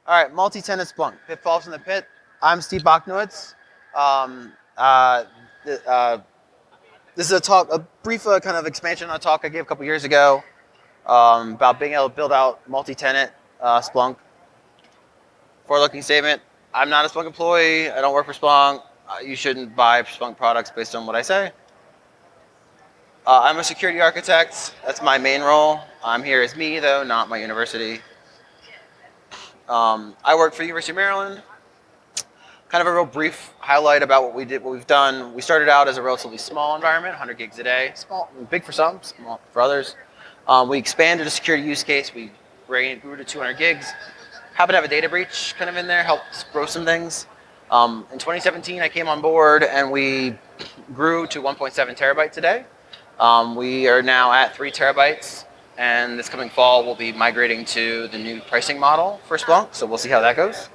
All right, multi-tenant Splunk, Pitfalls in the Pit. I'm stboch. Um, uh, this is a brief kind of expansion on a talk I gave a couple years ago about being able to build out multi-tenant Splunk. Forward-looking statement: I'm not a Splunk employee. I don't work for Splunk. You shouldn't buy Splunk products based on what I say. I'm a security architect. That's my main role. I'm here as me, though, not my university. I work for the University of Maryland. Kind of a real brief highlight about what we've done. We started out as a relatively small environment, 100 gigs a day. Small, big for some, small for others. We expanded a security use case. We grew to 200 gigs. Happened to have a data breach kind of in there, helped grow some things. In 2017, I came on board and we grew to 1.7 terabytes a day. We are now at 3 terabytes, and this coming fall we'll be migrating to the new pricing model for Splunk, so we'll see how that goes.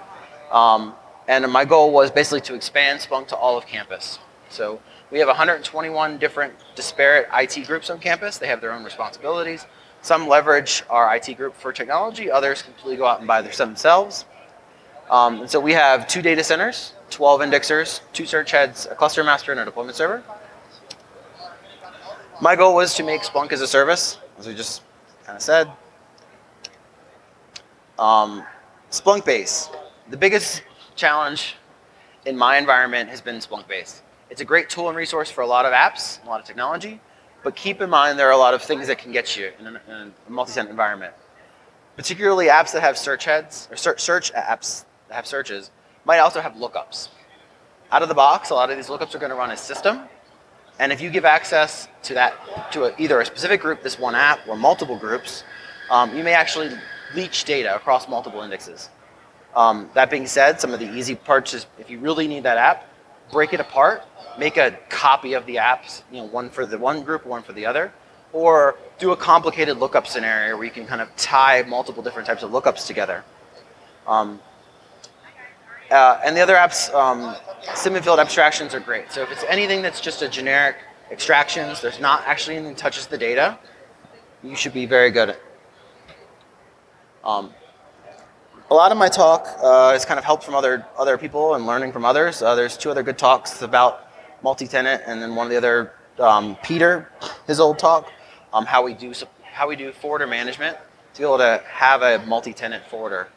And my goal was basically to expand Splunk to all of campus. So we have 121 different disparate IT groups on campus. They have their own responsibilities. Some leverage our IT group for technology, others completely go out and buy themselves. And so we have 2 data centers, 12 indexers, 2 search heads, a cluster master, and a deployment server. My goal was to make Splunk as a service, as we just kind of said. Splunk base. The biggest challenge in my environment has been Splunk base. It's a great tool and resource for a lot of apps, a lot of technology, but keep in mind there are a lot of things that can get you in a multi-tenant environment. Particularly apps that have search heads, or search apps that have searches, might also have lookups. Out of the box, a lot of these lookups are going to run a system. And if you give access to that to either a specific group, this one app, or multiple groups, you may actually leach data across multiple indexes. That being said, some of the easy parts is if you really need that app, break it apart, make a copy of the apps, one for the one group, one for the other, or do a complicated lookup scenario where you can kind of tie multiple different types of lookups together. And the other apps, sim and field abstractions are great. So if it's anything that's just a generic extractions, there's not actually anything that touches the data, you should be very good at it. A lot of my talk is kind of help from other people and learning from others. There's 2 other good talks about multi-tenant, and then one of the other, Peter, his old talk, how we do forwarder management to be able to have a multi-tenant forwarder.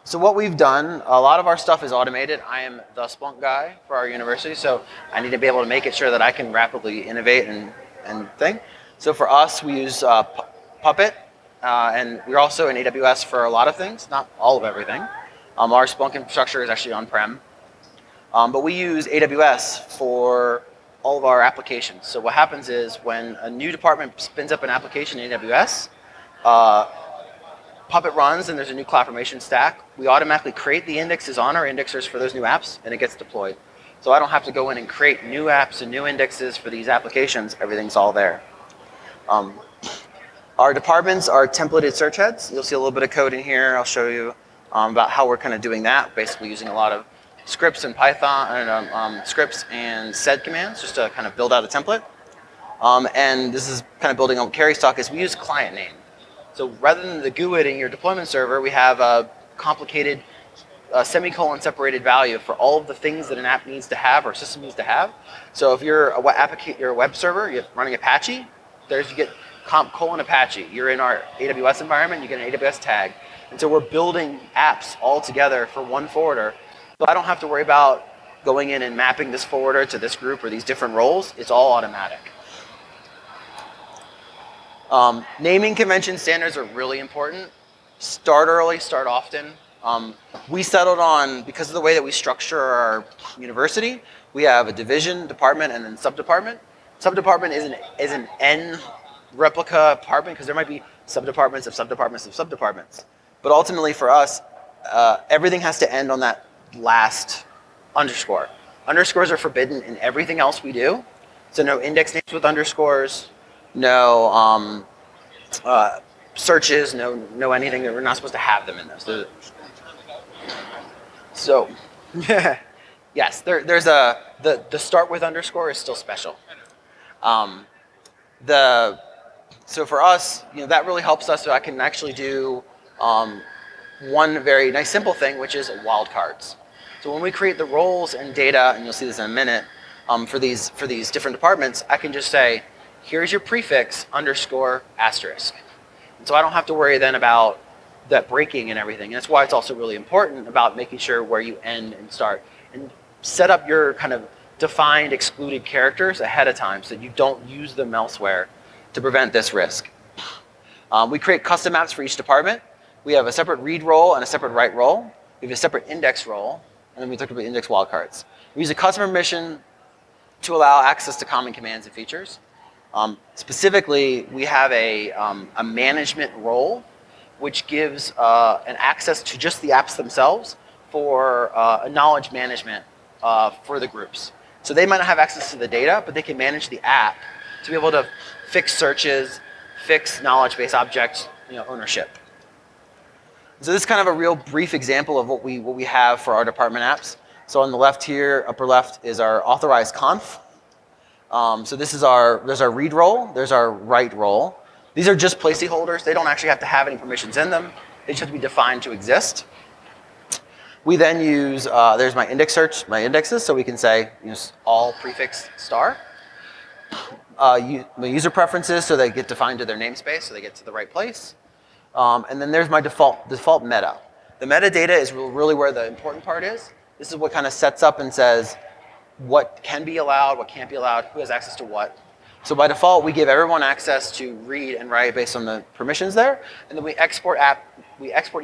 So what we've done, a lot of our stuff is automated. I am the Splunk guy for our university, so I need to be able to make it sure that I can rapidly innovate and think. So for us, we use Puppet, and we're also in AWS for a lot of things, not all of everything. Our Splunk infrastructure is actually on-prem, but we use AWS for all of our applications. So what happens is when a new department spins up an application in AWS, Puppet runs and there's a new CloudFormation stack, we automatically create the indexes on our indexers for those new apps, and it gets deployed. So I don't have to go in and create new apps and new indexes for these applications. Everything's all there. Our departments are templated search heads. You'll see a little bit of code in here. I'll show you about how we're kind of doing that, basically using a lot of scripts and Python, and scripts and sed commands just to kind of build out a template. And this is kind of building on what Carrie's talk is. We use client name. So rather than the GUID in your deployment server, we have a complicated semicolon separated value for all of the things that an app needs to have or system needs to have. So if you're a web server, you're running Apache, you get comp : Apache. You're in our AWS environment, you get an AWS tag. And so we're building apps all together for one forwarder. So I don't have to worry about going in and mapping this forwarder to this group or these different roles. It's all automatic. Naming convention standards are really important. Start early, start often. We settled on, because of the way that we structure our university, we have a division, department, and then subdepartment. Subdepartment is an N replica department because there might be subdepartments of subdepartments of subdepartments. But ultimately for us, everything has to end on that last underscore. Underscores are forbidden in everything else we do. So no index names with underscores, no searches, no anything. We're not supposed to have them in this. So, yes, there's the start with underscore is still special. The So for us, that really helps us so I can actually do one very nice simple thing, which is wildcards. So when we create the roles and data, and you'll see this in a minute, for these different departments, I can just say, here's your prefix underscore asterisk. And so I don't have to worry then about that breaking and everything. And that's why it's also really important about making sure where you end and start, and set up your kind of defined excluded characters ahead of time so that you don't use them elsewhere to prevent this risk. We create custom maps for each department. We have a separate read role and a separate write role. We have a separate index role, and then we talked about index wildcards. We use a custom permission to allow access to common commands and features. Specifically, we have a management role, which gives an access to just the apps themselves for a knowledge management for the groups. So they might not have access to the data, but they can manage the app to be able to fix searches, fix knowledge base object ownership. So this is kind of a real brief example of what we have for our department apps. So on the left here, upper left, is our authorized conf. So this is there's our read role, there's our write role. These are just placeholders. They don't actually have to have any permissions in them. They just have to be defined to exist. We then use, there's my index search, my indexes, so we can say all prefix star. My user preferences, so they get defined to their namespace, so they get to the right place. And then there's my default meta. The metadata is really where the important part is. This is what kind of sets up and says what can be allowed, what can't be allowed, who has access to what. So by default, we give everyone access to read and write based on the permissions there, and then we export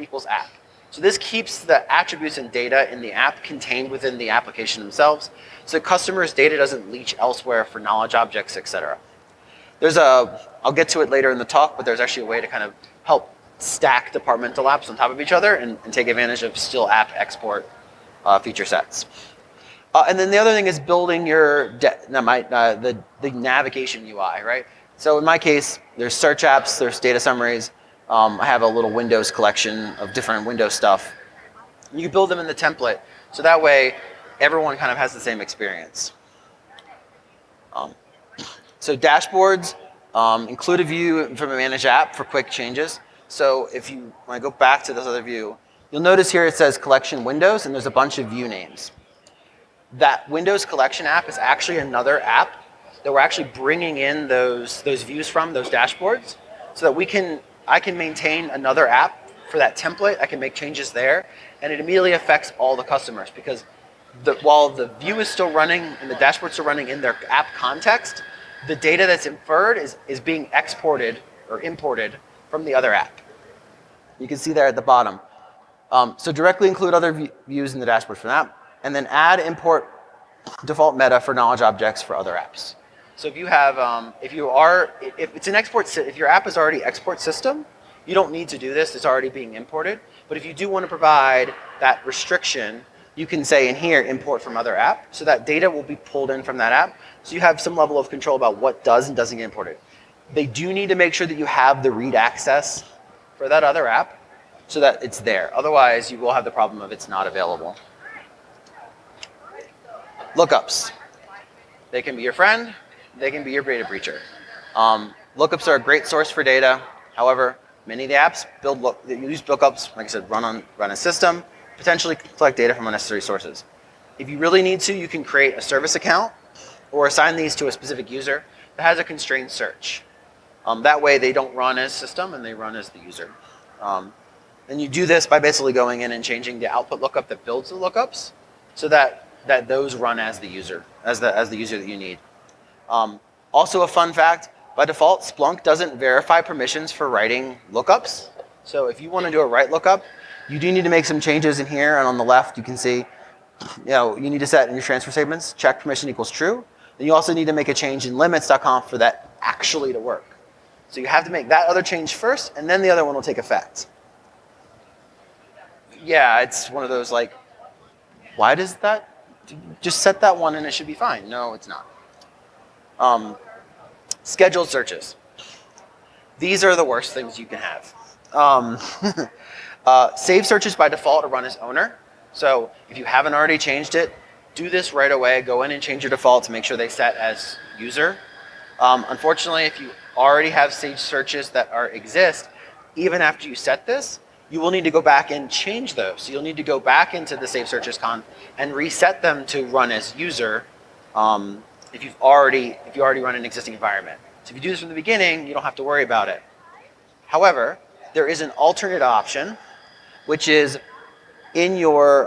equals app. So this keeps the attributes and data in the app contained within the application themselves, so the customer's data doesn't leach elsewhere for knowledge objects, etc. I'll get to it later in the talk, but there's actually a way to kind of help stack departmental apps on top of each other and take advantage of still app export feature sets. And then the other thing is building your the navigation UI, right? So in my case, there's search apps, there's data summaries. I have a little Windows collection of different Windows stuff. You can build them in the template, so that way everyone kind of has the same experience. So dashboards include a view from a managed app for quick changes. So when I go back to this other view, you'll notice here it says collection Windows, and there's a bunch of view names. That Windows collection app is actually another app that we're actually bringing in those views from, those dashboards, so that I can maintain another app for that template. I can make changes there, and it immediately affects all the customers, because while the view is still running and the dashboard's still running in their app context, the data that's inferred is being exported or imported from the other app. You can see there at the bottom. So directly include other views in the dashboard for that, and then add import default meta for knowledge objects for other apps. So if you have, if your app is already export system, you don't need to do this. It's already being imported. But if you do want to provide that restriction, you can say in here, import from other app. So that data will be pulled in from that app. So you have some level of control about what does and doesn't get imported. They do need to make sure that you have the read access for that other app so that it's there. Otherwise, you will have the problem of it's not available. Lookups. They can be your friend. They can be your data breacher. Lookups are a great source for data. However, many of the apps use lookups, like I said, run a system, potentially collect data from unnecessary sources. If you really need to, you can create a service account or assign these to a specific user that has a constrained search. That way they don't run as system and they run as the user. And you do this by basically going in and changing the output lookup that builds the lookups so that those run as the user, as the user that you need. Also a fun fact, by default, Splunk doesn't verify permissions for writing lookups. So if you want to do a write lookup, you do need to make some changes in here, and on the left you can see, you need to set in your transfer statements, check permission equals true. Then you also need to make a change in limits.conf for that actually to work. So you have to make that other change first, and then the other one will take effect. Yeah, it's one of those like, why does that? Just set that one and it should be fine. No, it's not. Scheduled searches. These are the worst things you can have. Save searches by default are run as owner. So if you haven't already changed it, do this right away. Go in and change your default to make sure they set as user. Unfortunately, if you already have saved searches that exist, even after you set this, you will need to go back and change those. So you'll need to go back into the save searches conf and reset them to run as user if you already run an existing environment. So if you do this from the beginning, you don't have to worry about it. However, there is an alternate option, which is in your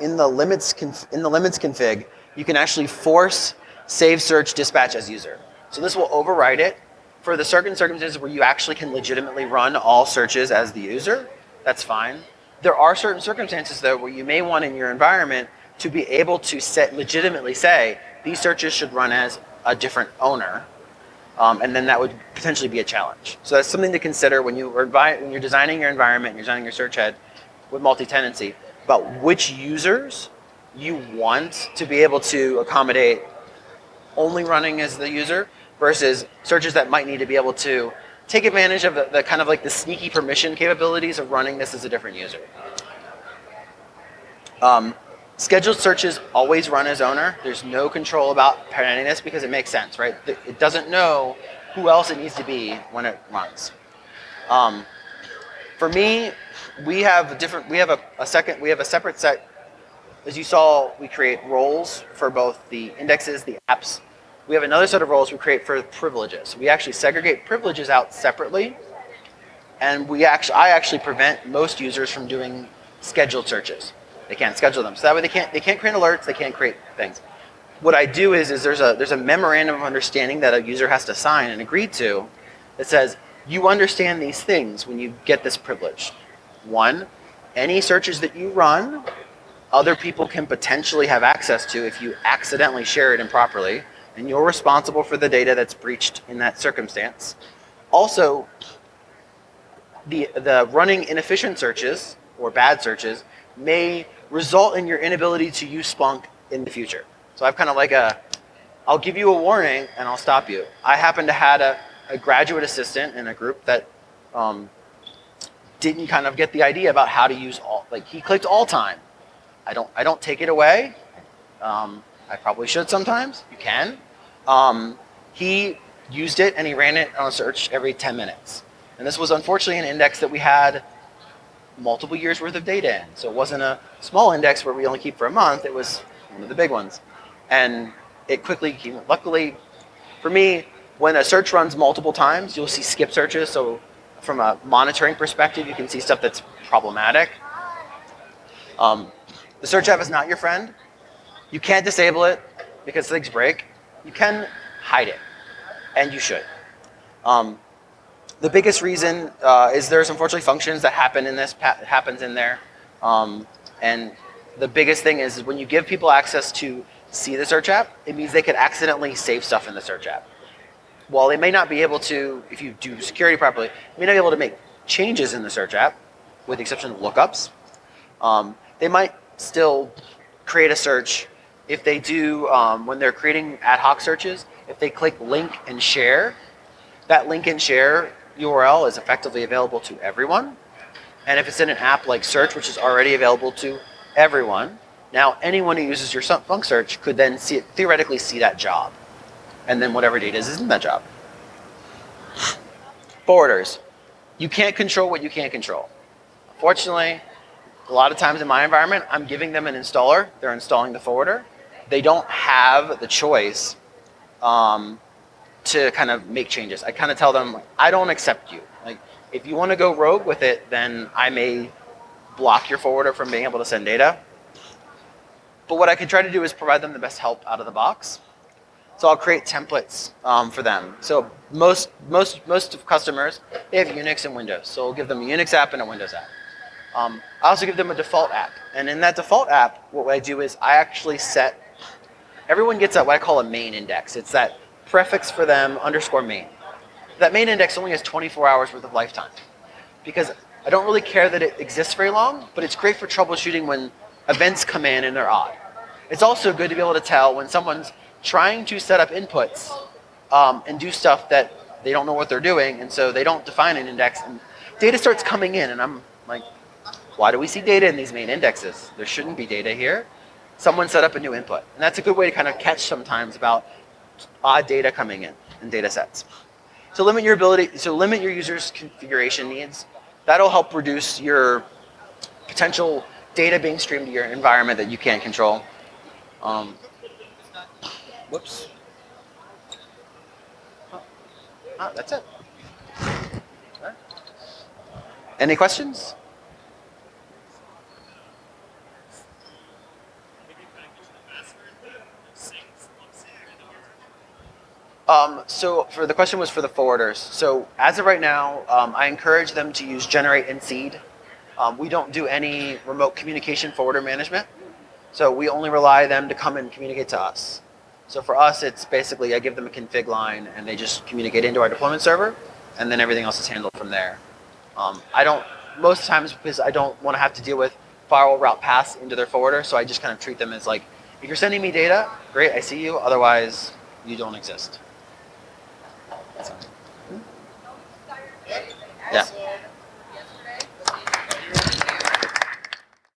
in the limits config, you can actually force save search dispatch as user. So this will override it for the certain circumstances where you actually can legitimately run all searches as the user. That's fine. There are certain circumstances though where you may want in your environment to be able to legitimately say these searches should run as a different owner, and then that would potentially be a challenge. So that's something to consider when you're designing your environment, and you're designing your search head with multi-tenancy, about which users you want to be able to accommodate only running as the user versus searches that might need to be able to take advantage of the kind of like the sneaky permission capabilities of running this as a different user. Scheduled searches always run as owner. There's no control about preventing this because it makes sense, right? It doesn't know who else it needs to be when it runs. For me, we have a separate set. As you saw, we create roles for both the indexes, the apps. We have another set of roles we create for privileges. We actually segregate privileges out separately, and I actually prevent most users from doing scheduled searches. They can't schedule them, so that way they can't create alerts, they can't create things. What I do is there's a memorandum of understanding that a user has to sign and agree to that says you understand these things when you get this privilege. One, any searches that you run, other people can potentially have access to if you accidentally share it improperly, and you're responsible for the data that's breached in that circumstance. Also, the running inefficient searches or bad searches may result in your inability to use Splunk in the future. So I've kind of like I'll give you a warning and I'll stop you. I happen to had a graduate assistant in a group that didn't kind of get the idea about how to use he clicked all time. I don't take it away. I probably should sometimes. You can. He used it and he ran it on a search every 10 minutes. And this was unfortunately an index that we had multiple years worth of data in. So it wasn't a small index where we only keep for a month. It was one of the big ones. And it quickly came. Luckily for me, when a search runs multiple times, you'll see skip searches. So from a monitoring perspective, you can see stuff that's problematic. The search app is not your friend. You can't disable it because things break. You can hide it, and you should. The biggest reason is there's unfortunately functions that happen in happens in there, and the biggest thing is when you give people access to see the search app, it means they could accidentally save stuff in the search app. While they may not be able to, if you do security properly, they may not be able to make changes in the search app, with the exception of lookups. They might still create a search. If they do, when they're creating ad hoc searches, if they click link and share, that link and share URL is effectively available to everyone. And if it's in an app like Search, which is already available to everyone, now anyone who uses your Splunk search could then theoretically see that job. And then whatever data is in that job. Forwarders. You can't control what you can't control. Fortunately, a lot of times in my environment, I'm giving them an installer. They're installing the forwarder. They don't have the choice to kind of make changes. I kind of tell them, I don't accept you. Like, if you want to go rogue with it, then I may block your forwarder from being able to send data. But what I can try to do is provide them the best help out of the box. So I'll create templates for them. So most of customers, they have Unix and Windows. So I'll give them a Unix app and a Windows app. I also give them a default app. And in that default app, what I do is I actually set, everyone gets what I call a main index. It's that prefix for them _main. That main index only has 24 hours worth of lifetime. Because I don't really care that it exists very long, but it's great for troubleshooting when events come in and they're odd. It's also good to be able to tell when someone's trying to set up inputs and do stuff that they don't know what they're doing, and so they don't define an index, and data starts coming in, and I'm like, why do we see data in these main indexes? There shouldn't be data here. Someone set up a new input. And that's a good way to kind of catch sometimes about odd data coming in and data sets. So limit your users' configuration needs. That'll help reduce your potential data being streamed to your environment that you can't control. Whoops. That's it. All right. Any questions? So for the question was for the forwarders. So as of right now, I encourage them to use generate and seed. We don't do any remote communication forwarder management. So we only rely them to come and communicate to us. So for us, it's basically I give them a config line and they just communicate into our deployment server, and then everything else is handled from there. I don't, most times because I don't want to have to deal with firewall route paths into their forwarder, so I just kind of treat them as like, if you're sending me data, great, I see you, otherwise you don't exist.